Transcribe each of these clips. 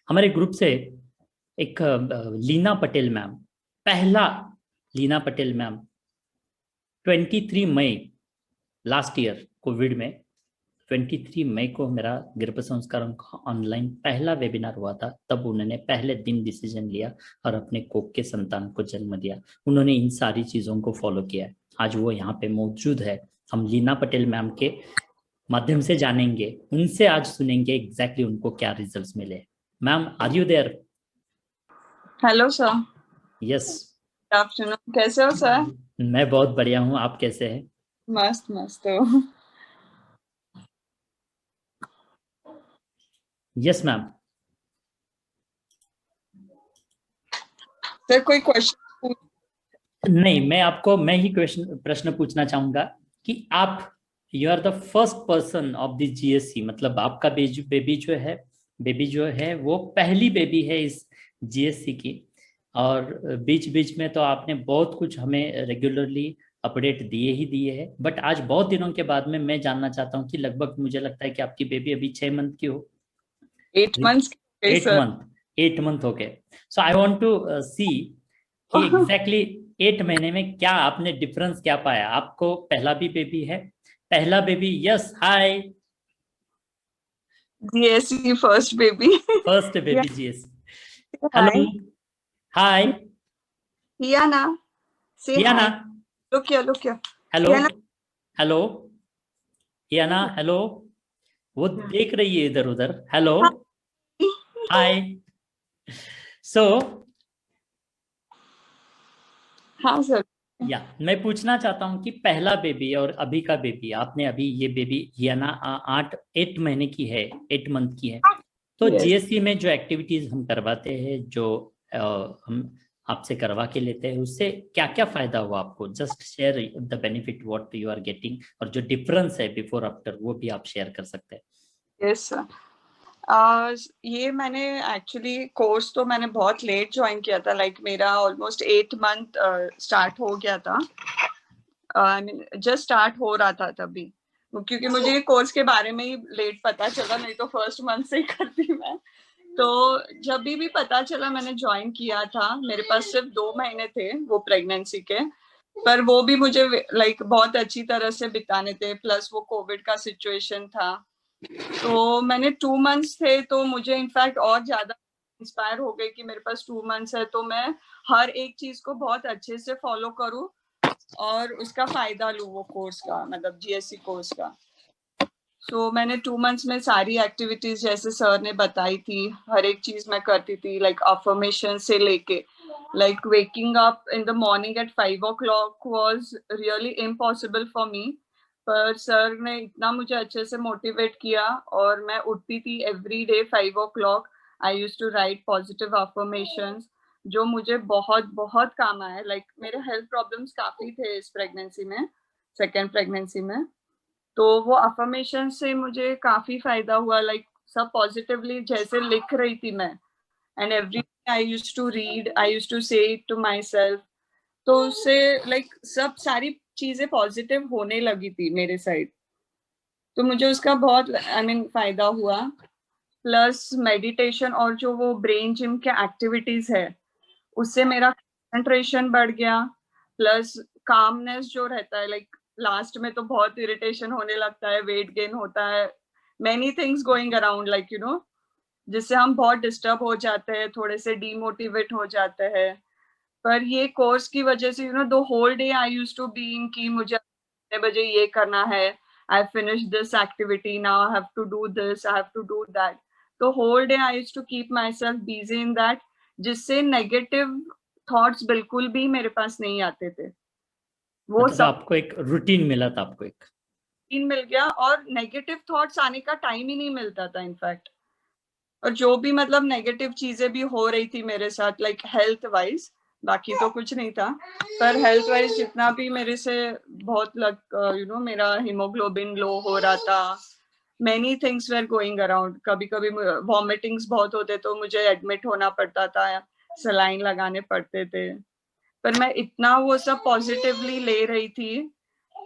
हमारे ग्रुप से एक लीना पटेल मैम, पहला लीना पटेल मैम 23 मई लास्ट ईयर कोविड में 23 मई को मेरा गर्भ संस्कार का ऑनलाइन पहला वेबिनार हुआ था। तब उन्होंने पहले दिन डिसीजन लिया और अपने कोख के संतान को जन्म दिया। उन्होंने इन सारी चीज़ों को फॉलो किया है। आज वो यहाँ पे मौजूद है। हम लीना पटेल मैम के माध्यम से जानेंगे, उनसे आज सुनेंगे एग्जैक्टली उनको क्या रिजल्ट्स मिले। Ma'am, are you there? Hello sir. Yes. Good afternoon, कैसे हो सर? मैं बहुत बढ़िया हूँ, आप कैसे हैं? मस्त मस्त हो। Yes ma'am. सर कोई क्वेश्चन? नहीं, मैं ही प्रश्न पूछना चाहूंगा कि आप you are the first person of the GSC, मतलब आपका बेबी जो है वो पहली बेबी है इस जीएससी की। और बीच बीच में तो आपने बहुत कुछ हमें रेगुलरली अपडेट दिए हैं, बट आज बहुत दिनों के बाद में मैं जानना चाहता हूँ कि लगभग मुझे लगता है कि आपकी बेबी अभी 6 मंथ की हो। 8 मंथ्स? 8 मंथ हो गए। सो आई वॉन्ट टू सी कि एग्जैक्टली 8 महीने में क्या आपने डिफरेंस क्या पाया। आपको पहला भी बेबी है, पहला बेबी। Yes, hi. जीएससी फर्स्ट बेबी। फर्स्ट बेबी जीएस। Hi. Hello, hi Hiyana, say Hiyana. Hi. Look here. Hello, Hiyana. Hello Hiyana, hello. वो देख रही है इधर उधर। हेलो, हाय। सो हाँ सर। या मैं पूछना चाहता हूँ कि पहला बेबी और अभी का बेबी, आपने अभी ये बेबी हियाना 8 महीने की है, 8 मंथ की है। तो यस। जीएससी में जो एक्टिविटीज हम करवाते हैं, जो हम आपसे करवा के लेते हैं, उससे क्या क्या फायदा हुआ आपको? Just share the benefit what you are getting, और जो डिफरेंस है बिफोर आफ्टर वो भी आप शेयर कर सकते हैं। Yes sir. ये मैंने एक्चुअली कोर्स तो मैंने बहुत लेट ज्वाइन किया था, लाइक मेरा ऑलमोस्ट 8 मंथ स्टार्ट हो गया था। आई मीन जस्ट स्टार्ट हो रहा था तभी, क्योंकि मुझे ये कोर्स के बारे में ही लेट पता चला, नहीं तो फर्स्ट मंथ से ही करती मैं। तो जब भी पता चला मैंने ज्वाइन किया था। मेरे पास सिर्फ 2 महीने थे वो प्रेगनेंसी के, पर वो भी मुझे लाइक बहुत अच्छी तरह से बिताने थे। प्लस वो कोविड का सिचुएशन था, तो मैंने 2 मंथ्स थे, तो मुझे इनफैक्ट और ज्यादा इंस्पायर हो गई कि मेरे पास 2 मंथ्स है, तो मैं हर एक चीज को बहुत अच्छे से फॉलो करूँ और उसका फायदा लूँ वो कोर्स का, मतलब जीएससी कोर्स का। सो मैंने 2 मंथ्स में सारी एक्टिविटीज जैसे सर ने बताई थी, हर एक चीज मैं करती थी, लाइक अफर्मेशन से लेके, like waking up in the morning at 5 o'clock was really impossible for me, पर सर ने इतना मुझे अच्छे से मोटिवेट किया और मैं उठती थी every day 5 o'clock। I use to write positive affirmations, जो मुझे बहुत बहुत काम आया। लाइक मेरे हेल्थ प्रॉब्लम्स काफी थे इस प्रेगनेंसी में, सेकेंड प्रेगनेंसी में, तो वो अफर्मेशन से मुझे काफी फायदा हुआ। लाइक सब पॉजिटिवली जैसे लिख रही थी मैं, and every I use to read, I use to say it to myself, तो उससे लाइक सब सारी चीजें पॉजिटिव होने लगी थी मेरे साइड, तो मुझे उसका बहुत आई मीन फायदा हुआ। प्लस मेडिटेशन और जो वो ब्रेन जिम के एक्टिविटीज है, उससे मेरा कंसंट्रेशन बढ़ गया। प्लस कामनेस जो रहता है, लाइक लास्ट में तो बहुत इरिटेशन होने लगता है, वेट गेन होता है, many things going around like you know, जिससे हम बहुत डिस्टर्ब हो जाते हैं, थोड़े से डीमोटिवेट हो जाते हैं। पर ये कोर्स की वजह से the whole day I use to be in कि मुझे 6 बजे ये करना है, I finish this activity, now I have to do this, I have to do that. तो whole day I use to keep my self busy in that, जिससे negative thoughts बिल्कुल भी मेरे पास नहीं आते थे। वो मतलब सब आपको एक रूटीन मिला था, आपको एक दिन मिल गया और नेगेटिव थॉट्स आने का टाइम ही नहीं मिलता था इनफैक्ट। और जो भी मतलब नेगेटिव चीजें भी हो रही थी मेरे साथ, लाइक हेल्थ वाइज, बाकी तो कुछ नहीं था, पर हेल्थ वाइज जितना भी मेरे से बहुत मेरा हीमोग्लोबिन लो हो रहा था, many things were going around. कभी कभी वॉमिटिंग्स बहुत होते तो मुझे एडमिट होना पड़ता था, सलाइन लगाने पड़ते थे, पर मैं इतना वो सब पॉजिटिवली ले रही थी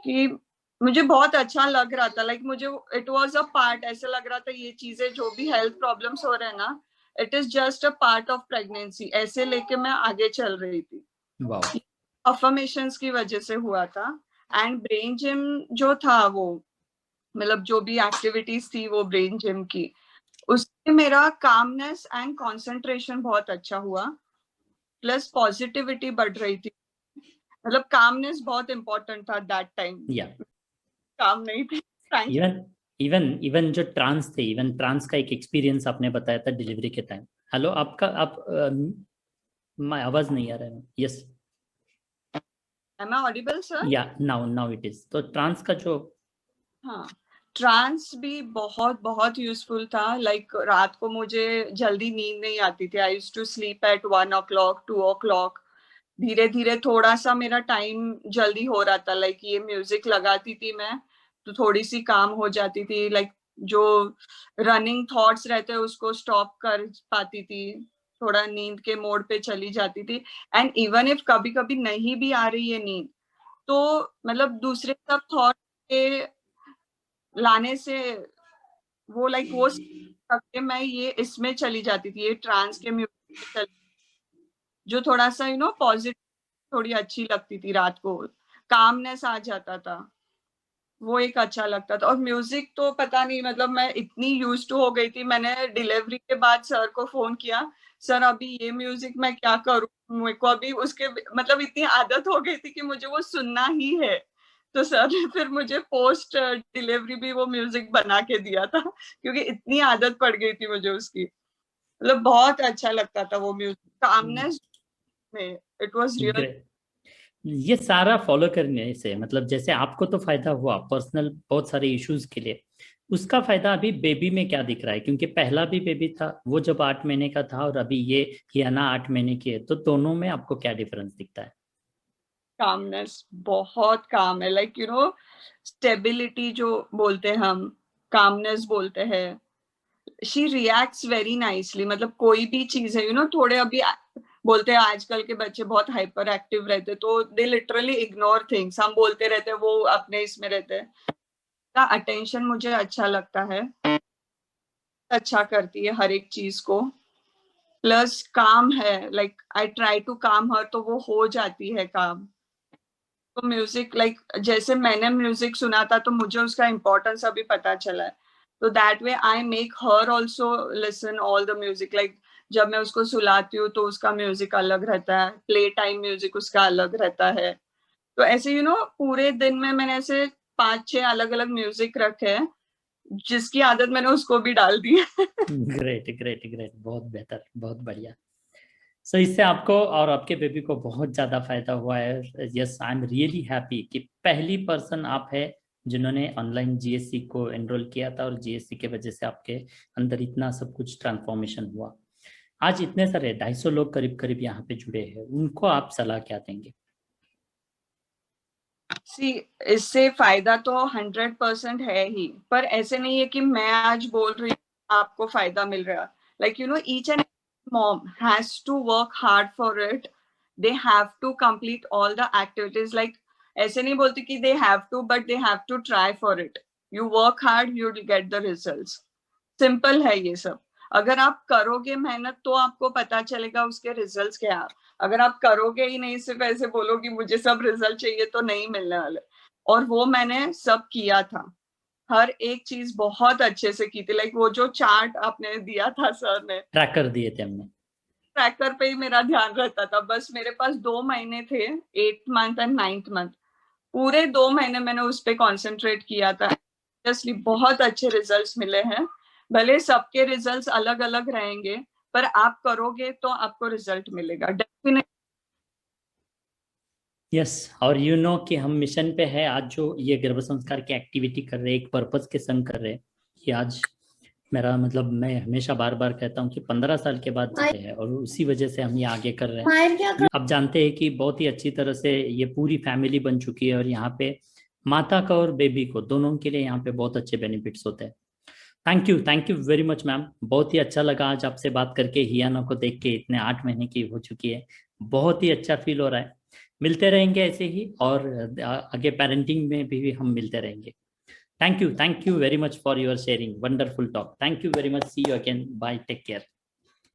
कि मुझे बहुत अच्छा लग रहा था। लाइक मुझे इट वाज अ पार्ट, ऐसा लग रहा था ये चीजें जो भी हेल्थ प्रॉब्लम्स हो रहे हैं ना, it is just a part of pregnancy, ऐसे लेके मैं आगे चल रही थी। वाह, अफर्मेशंस की वजह से हुआ था। एंड ब्रेन जिम जो था वो, मतलब जो भी एक्टिविटीज थी वो ब्रेन जिम की, उससे मेरा कामनेस एंड कंसंट्रेशन बहुत अच्छा हुआ, प्लस पॉजिटिविटी बढ़ रही थी। मतलब कामनेस बहुत इंपॉर्टेंट था दैट टाइम, या काम नहीं थी। Thank you. Even even even जो ट्रांस थे, इवन ट्रांस का एक एक्सपीरियंस आपने बताया था डिलीवरी के टाइम। हेलो, आपका आप मैं आवाज नहीं आ रहा है। Yes, am I audible sir? Yeah now now it is. तो ट्रांस का जो, हाँ, ट्रांस भी बहुत बहुत यूजफुल था। लाइक रात को मुझे जल्दी नींद नहीं आती थी। I used to sleep at 1 o'clock 2 o'clock। धीरे धीरे थोड़ा सा मेरा टाइम जल्दी हो रहा था। लाइक ये म्यूजिक लगाती थी मैं, तो थोड़ी सी काम हो जाती थी। लाइक जो रनिंग थॉट्स रहते हैं उसको स्टॉप कर पाती थी, थोड़ा नींद के मोड पे चली जाती थी। एंड इवन इफ कभी कभी नहीं भी आ रही है नींद, तो मतलब दूसरे सब थॉट के लाने से वो लाइक वो करके मैं ये इसमें चली जाती थी, ये ट्रांस के म्यूजिक में चली, जो थोड़ा सा पॉजिटिव, थोड़ी अच्छी लगती थी। रात को कामनेस आ जाता था, वो एक अच्छा लगता था। और म्यूजिक तो पता नहीं, मतलब मैं इतनी यूज टू हो गई थी, मैंने डिलीवरी के बाद सर को फोन किया, सर अभी ये म्यूजिक मैं क्या करूं, मेरे को अभी उसके मतलब इतनी आदत हो गई थी कि मुझे वो सुनना ही है। तो सर ने फिर मुझे पोस्ट डिलीवरी भी वो म्यूजिक बना के दिया था, क्योंकि इतनी आदत पड़ गई थी मुझे उसकी। मतलब बहुत अच्छा लगता था वो म्यूजिक, कामनेस में। It was real. ग्रेट। ये सारा फॉलो करने से मतलब जैसे आपको तो फायदा हुआ पर्सनल बहुत सारे इश्यूज के लिए, उसका फायदा अभी बेबी में क्या दिख रहा है? क्योंकि पहला भी बेबी था वो जब 8 महीने का था, और अभी ये हियाना 8 महीने की है, तो दोनों में आपको क्या डिफरेंस दिखता है? कामनेस बहुत काम है। लाइक स्टेबिलिटी जो बोलते हैं हम, कामनेस बोलते हैं। She reacts very nicely. मतलब कोई भी चीज है थोड़े अभी बोलते हैं आजकल के बच्चे बहुत हाइपर एक्टिव रहते, तो दे लिटरली इग्नोर थिंग्स। हम बोलते रहते हैं, वो अपने इसमें रहते हैं। अटेंशन मुझे अच्छा लगता है, अच्छा करती है हर एक चीज को। प्लस काम है, लाइक आई ट्राई टू काम हर, तो वो हो जाती है काम। तो म्यूजिक लाइक जैसे मैंने म्यूजिक सुना था, तो मुझे उसका इम्पोर्टेंस अभी पता चला है। तो that way I make her also listen all the music. Like जब मैं उसको सुलाती हूँ तो उसका म्यूजिक अलग रहता है, प्ले टाइम म्यूजिक उसका अलग रहता है। तो ऐसे पूरे दिन में मैंने ऐसे 5-6 अलग अलग म्यूजिक रखे हैं, जिसकी आदत मैंने उसको भी डाल दी है। ग्रेट ग्रेट ग्रेट, बहुत बेहतर, बहुत बढ़िया। सो इससे आपको और आपके बेबी को बहुत ज्यादा फायदा हुआ है। Yes, I am really happy कि पहली पर्सन आप है जिन्होंने ऑनलाइन जीएससी को एनरोल किया था, और जीएससी के वजह से आपके अंदर इतना सब कुछ ट्रांसफॉर्मेशन हुआ। आज इतने सारे 250 लोग करीब करीब यहाँ पे जुड़े हैं, उनको आप सलाह क्या देंगे? सी, इससे फायदा तो 100% है ही, पर ऐसे नहीं है कि मैं आज बोल रही हूँ आपको फायदा मिल रहा है। Like each and mom has to work hard for it. They have to complete all the activities. Like ऐसे नहीं बोलती कि they have to, but they have to try for it. You work hard, you will get the results. Simple है ये सब। अगर आप करोगे मेहनत तो आपको पता चलेगा उसके रिजल्ट्स क्या। अगर आप करोगे ही नहीं, सिर्फ ऐसे बोलोगे मुझे सब रिजल्ट चाहिए, तो नहीं मिलने वाले। और वो मैंने सब किया था, हर एक चीज बहुत अच्छे से की थी। लाइक वो जो चार्ट आपने दिया था सर ने, ट्रैकर दिए थे हमने। ट्रैकर पे ही मेरा ध्यान रहता था। बस मेरे पास 2 महीने थे, 8th month and 9th month. पूरे 2 महीने मैंने उस पर कॉन्सेंट्रेट किया था। ऑब्वियसली बहुत अच्छे रिजल्ट्स मिले हैं। भले सबके रिजल्ट्स अलग अलग रहेंगे, पर आप करोगे तो आपको रिजल्ट मिलेगा डेफिनेटली। यस, और यू नो कि हम मिशन पे है आज, जो ये गर्भ संस्कार की एक्टिविटी कर रहे हैं, एक पर्पस के संग कर रहे हैं। कि आज मेरा मतलब, मैं हमेशा बार बार कहता हूँ कि 15 साल के बाद चले हैं, और उसी वजह से हम ये आगे कर रहे हैं। आप जानते हैं कि बहुत ही अच्छी तरह से ये पूरी फैमिली बन चुकी है, और यहाँ पे माता का और बेबी को दोनों के लिए यहाँ पे बहुत अच्छे बेनिफिट्स होते हैं। Thank you very much ma'am, बहुत ही अच्छा लगा आज आपसे बात करके। हियाना को देख के, इतने 8 महीने की हो चुकी है, बहुत ही अच्छा फील हो रहा है। मिलते रहेंगे ऐसे ही, और आगे पेरेंटिंग में भी हम मिलते रहेंगे। Thank you very much for your sharing, wonderful talk. Thank you very much, see you again, bye, take care.